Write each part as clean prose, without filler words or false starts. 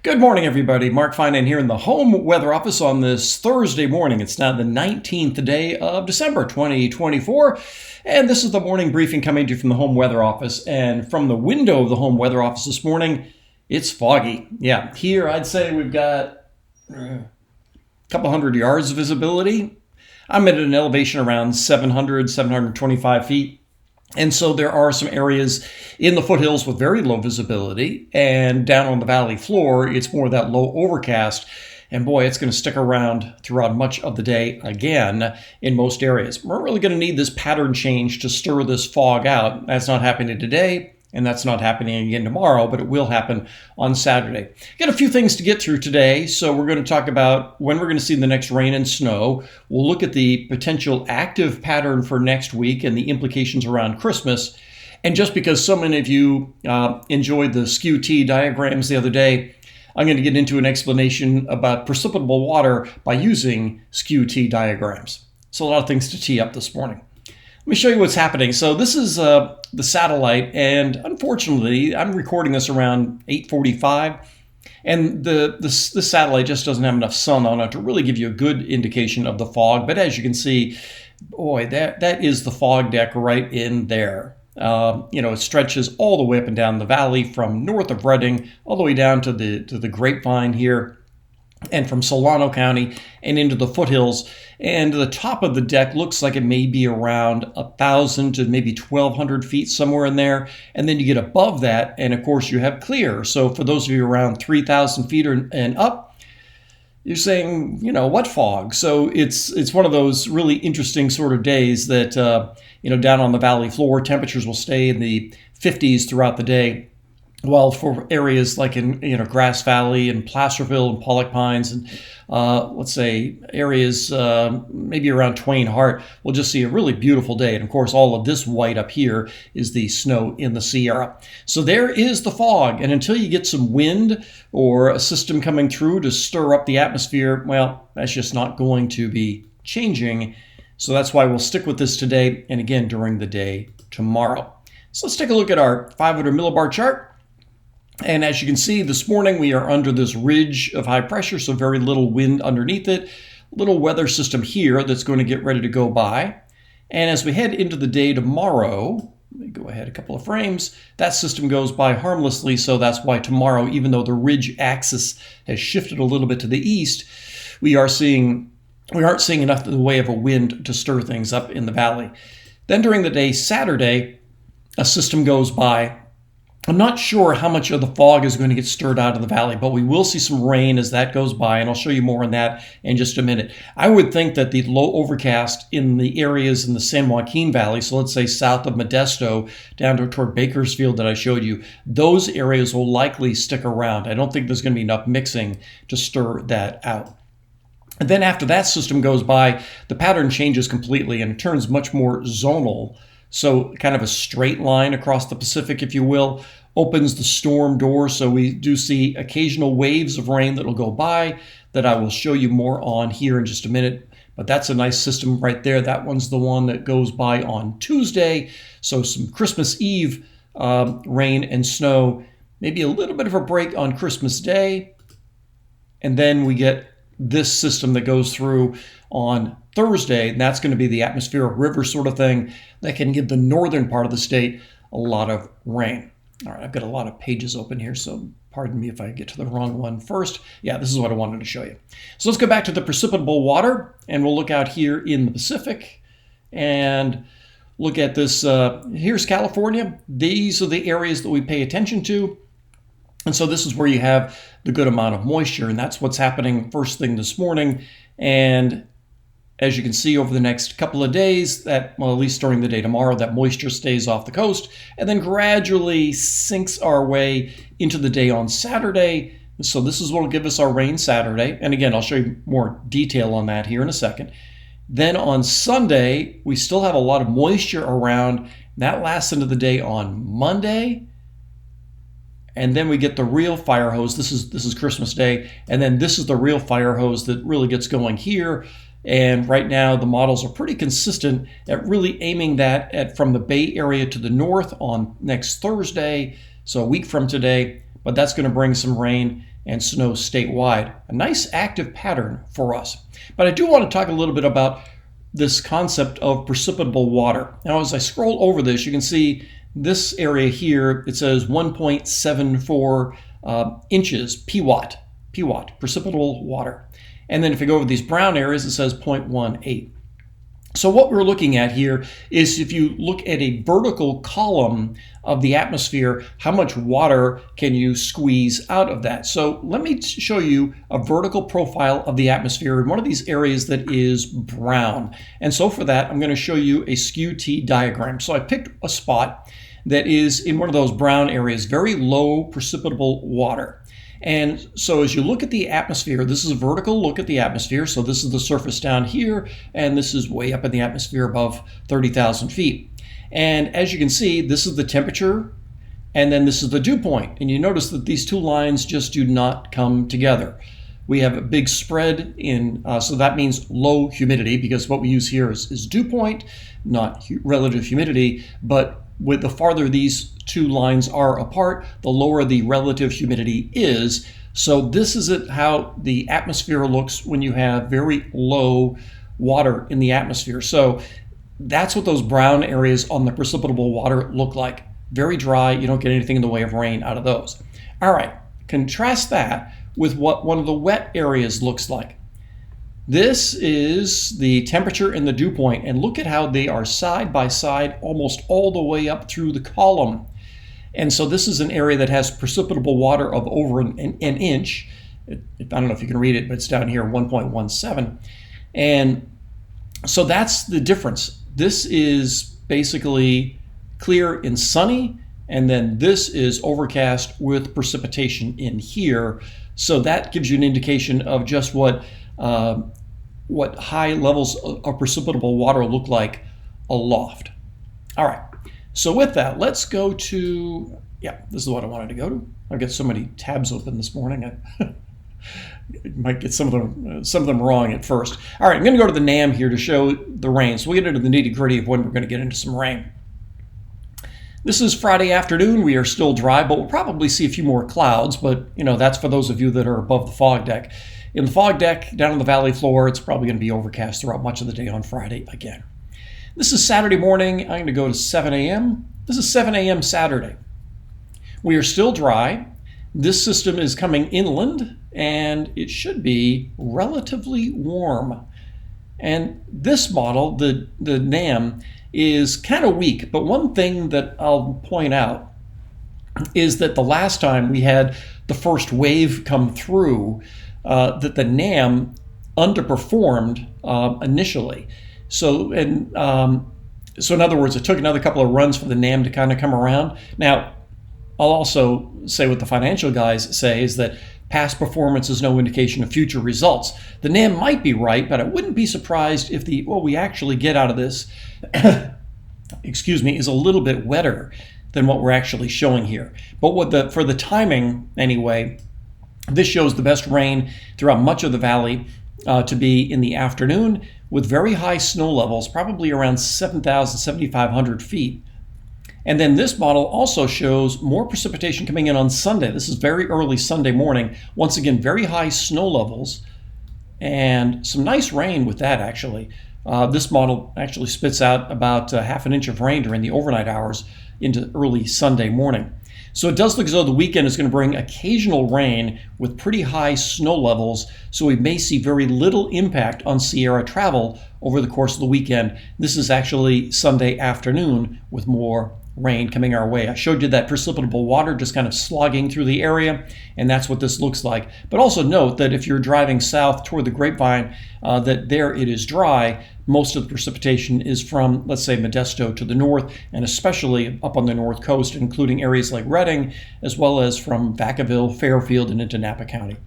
Good morning, everybody. Mark Finan here in the home weather office on this Thursday morning. It's now the 19th day of December 2024, and this is the morning briefing coming to you from the home weather office. And from the window of the home weather office this morning, it's foggy. Yeah, here I'd say we've got a couple hundred yards of visibility. I'm at an elevation around 725 feet. And so there are some areas in the foothills with very low visibility, and down on the valley floor, it's more of that low overcast. And boy, it's going to stick around throughout much of the day again in most areas. We're really going to need this pattern change to stir this fog out. That's not happening today, and that's not happening again tomorrow, but it will happen on Saturday. Got a few things to get through today, so we're going to talk about when we're going to see the next rain and snow. We'll look at the potential active pattern for next week and the implications around Christmas. And just because so many of you enjoyed the skew diagrams the other day, I'm going to get into an explanation about precipitable water by using skew diagrams. So a lot of things to tee up this morning. Let me show you what's happening. So this is the satellite, and unfortunately, I'm recording this around 8:45, and the satellite just doesn't have enough sun on it to really give you a good indication of the fog. But as you can see, boy, that is the fog deck right in there. It stretches all the way up and down the valley from north of Redding all the way down to the Grapevine here, and from Solano County and into the foothills. And the top of the deck looks like it may be around 1,000 to maybe 1,200 feet, somewhere in there. And then you get above that, and of course you have clear. So for those of you around 3,000 feet and up, you're saying, what fog? So it's one of those really interesting sort of days that, down on the valley floor, temperatures will stay in the 50s throughout the day. While for areas like in Grass Valley and Placerville and Pollock Pines and let's say areas maybe around Twain Harte, we'll just see a really beautiful day. And of course, all of this white up here is the snow in the Sierra. So there is the fog. And until you get some wind or a system coming through to stir up the atmosphere, well, that's just not going to be changing. So that's why we'll stick with this today and again during the day tomorrow. So let's take a look at our 500 millibar chart. And as you can see, this morning we are under this ridge of high pressure, so very little wind underneath it. Little weather system here that's going to get ready to go by. And as we head into the day tomorrow, let me go ahead a couple of frames, that system goes by harmlessly, so that's why tomorrow, even though the ridge axis has shifted a little bit to the east, we aren't seeing enough in the way of a wind to stir things up in the valley. Then during the day Saturday, a system goes by. I'm not sure how much of the fog is going to get stirred out of the valley, but we will see some rain as that goes by, and I'll show you more on that in just a minute. I would think that the low overcast in the areas in the San Joaquin Valley, so let's say south of Modesto down toward Bakersfield that I showed you, those areas will likely stick around. I don't think there's going to be enough mixing to stir that out. And then after that system goes by, the pattern changes completely and it turns much more zonal. So kind of a straight line across the Pacific, if you will, opens the storm door. So we do see occasional waves of rain that will go by that I will show you more on here in just a minute. But that's a nice system right there. That one's the one that goes by on Tuesday. So some Christmas Eve rain and snow, maybe a little bit of a break on Christmas Day. And then we get this system that goes through on Thursday, and that's going to be the atmospheric river sort of thing that can give the northern part of the state a lot of rain. All right, I've got a lot of pages open here, so pardon me if I get to the wrong one first. Yeah, this is what I wanted to show you. So let's go back to the precipitable water, and we'll look out here in the Pacific and look at this. Here's California. These are the areas that we pay attention to. And so this is where you have the good amount of moisture, and that's what's happening first thing this morning. And as you can see over the next couple of days, at least during the day tomorrow, that moisture stays off the coast and then gradually sinks our way into the day on Saturday. So this is what will give us our rain Saturday. And again, I'll show you more detail on that here in a second. Then on Sunday, we still have a lot of moisture around. That lasts into the day on Monday. And then we get the real fire hose. This is Christmas Day. And then this is the real fire hose that really gets going here. And right now the models are pretty consistent at really aiming that at from the Bay Area to the north on next Thursday. So a week from today, but that's going to bring some rain and snow statewide. A nice active pattern for us. But I do want to talk a little bit about this concept of precipitable water. Now, as I scroll over this, you can see this area here, it says 1.74 inches, PWAT, precipitable water. And then if you go over these brown areas, it says 0.18. So what we're looking at here is, if you look at a vertical column of the atmosphere, how much water can you squeeze out of that? So let me show you a vertical profile of the atmosphere in one of these areas that is brown. And so for that, I'm going to show you a skew T diagram. So I picked a spot that is in one of those brown areas, very low precipitable water. And so as you look at the atmosphere, this is a vertical look at the atmosphere. So this is the surface down here, and this is way up in the atmosphere above 30,000 feet. And as you can see, this is the temperature, and then this is the dew point. And you notice that these two lines just do not come together. We have a big spread in, so that means low humidity, because what we use here is dew point, not relative humidity. But with the farther these two lines are apart, the lower the relative humidity is. So this is how the atmosphere looks when you have very low water in the atmosphere. So that's what those brown areas on the precipitable water look like. Very dry. You don't get anything in the way of rain out of those. All right, contrast that with what one of the wet areas looks like. This is the temperature and the dew point, and look at how they are side by side almost all the way up through the column. And so this is an area that has precipitable water of over an inch. I don't know if you can read it, but it's down here, 1.17. And so that's the difference. This is basically clear and sunny, and then this is overcast with precipitation in here. So that gives you an indication of just what high levels of precipitable water look like aloft. All right, so with that, let's go to, this is what I wanted to go to. I've got so many tabs open this morning, I might get some of them wrong at first. All right, I'm gonna go to the NAM here to show the rain. So we'll get into the nitty gritty of when we're gonna get into some rain. This is Friday afternoon. We are still dry, but we'll probably see a few more clouds, but that's for those of you that are above the fog deck. In the fog deck, down on the valley floor, it's probably going to be overcast throughout much of the day on Friday again. This is Saturday morning. I'm going to go to 7 a.m. This is 7 a.m. Saturday. We are still dry. This system is coming inland, and it should be relatively warm. And this model, the NAM, is kind of weak. But one thing that I'll point out is that the last time we had the first wave come through, that the NAM underperformed initially. So in other words, it took another couple of runs for the NAM to kind of come around. Now, I'll also say what the financial guys say is that past performance is no indication of future results. The NAM might be right, but I wouldn't be surprised if what we actually get out of this, is a little bit wetter than what we're actually showing here. But for the timing anyway, this shows the best rain throughout much of the valley to be in the afternoon with very high snow levels, probably around 7,000, 7,500 feet. And then this model also shows more precipitation coming in on Sunday. This is very early Sunday morning. Once again, very high snow levels and some nice rain with that, actually. This model actually spits out about half an inch of rain during the overnight hours into early Sunday morning. So it does look as though the weekend is going to bring occasional rain with pretty high snow levels, so we may see very little impact on Sierra travel over the course of the weekend. This is actually Sunday afternoon with more rain coming our way. I showed you that precipitable water just kind of slogging through the area, and that's what this looks like. But also note that if you're driving south toward the Grapevine, that there it is dry. Most of the precipitation is from, let's say, Modesto to the north, and especially up on the north coast, including areas like Redding, as well as from Vacaville, Fairfield, and into Napa County.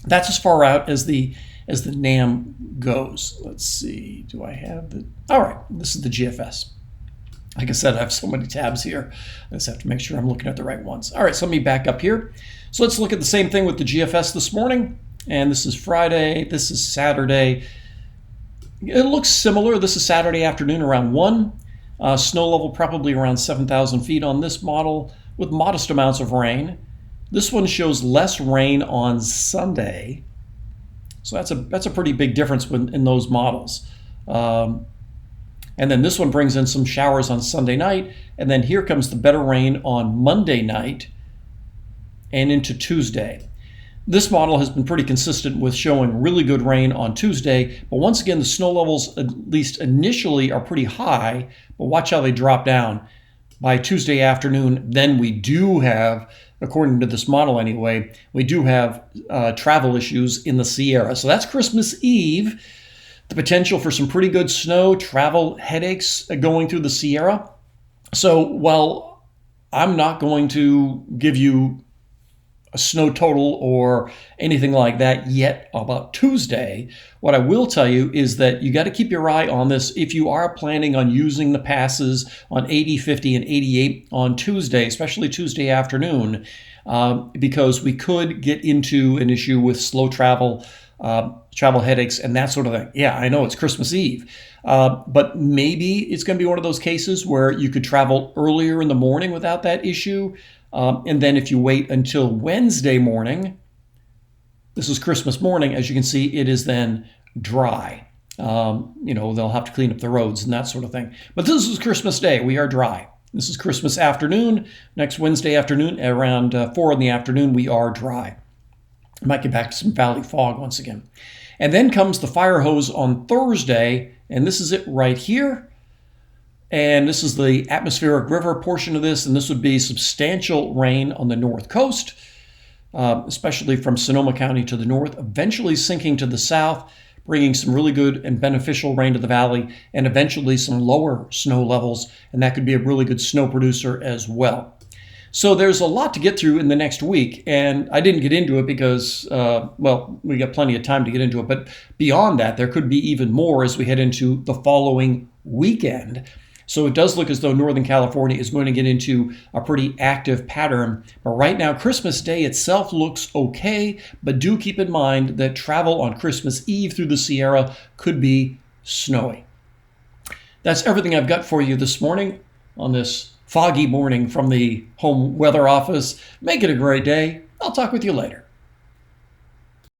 That's as far out as the NAM goes. Let's see, do I have the, all right, this is the GFS. Like I said, I have so many tabs here. I just have to make sure I'm looking at the right ones. All right, so let me back up here. So let's look at the same thing with the GFS this morning. And this is Friday, this is Saturday. It looks similar. This is Saturday afternoon around 1. Snow level probably around 7,000 feet on this model with modest amounts of rain. This one shows less rain on Sunday. So that's a pretty big difference in those models. And then this one brings in some showers on Sunday night. And then here comes the better rain on Monday night and into Tuesday. This model has been pretty consistent with showing really good rain on Tuesday, but once again, the snow levels, at least initially, are pretty high, but watch how they drop down. By Tuesday afternoon, then we do have, according to this model anyway, we do have travel issues in the Sierra. So that's Christmas Eve. The potential for some pretty good snow, travel headaches going through the Sierra. So while I'm not going to give you a snow total or anything like that yet about Tuesday, what I will tell you is that you got to keep your eye on this if you are planning on using the passes on 80, 50, and 88 on Tuesday, especially Tuesday afternoon, because we could get into an issue with slow travel, travel headaches, and that sort of thing. Yeah, I know it's Christmas Eve, but maybe it's going to be one of those cases where you could travel earlier in the morning without that issue. And then if you wait until Wednesday morning, this is Christmas morning, as you can see, it is then dry. They'll have to clean up the roads and that sort of thing. But this is Christmas Day. We are dry. This is Christmas afternoon. Next Wednesday afternoon, around 4 in the afternoon, we are dry. Might get back to some valley fog once again. And then comes the fire hose on Thursday, and this is it right here. And this is the atmospheric river portion of this, and this would be substantial rain on the north coast, especially from Sonoma County to the north, eventually sinking to the south, bringing some really good and beneficial rain to the valley, and eventually some lower snow levels, and that could be a really good snow producer as well. So there's a lot to get through in the next week, and I didn't get into it because, we got plenty of time to get into it, but beyond that, there could be even more as we head into the following weekend. So it does look as though Northern California is going to get into a pretty active pattern. But right now, Christmas Day itself looks okay, but do keep in mind that travel on Christmas Eve through the Sierra could be snowy. That's everything I've got for you this morning on this foggy morning from the home weather office. Make it a great day. I'll talk with you later.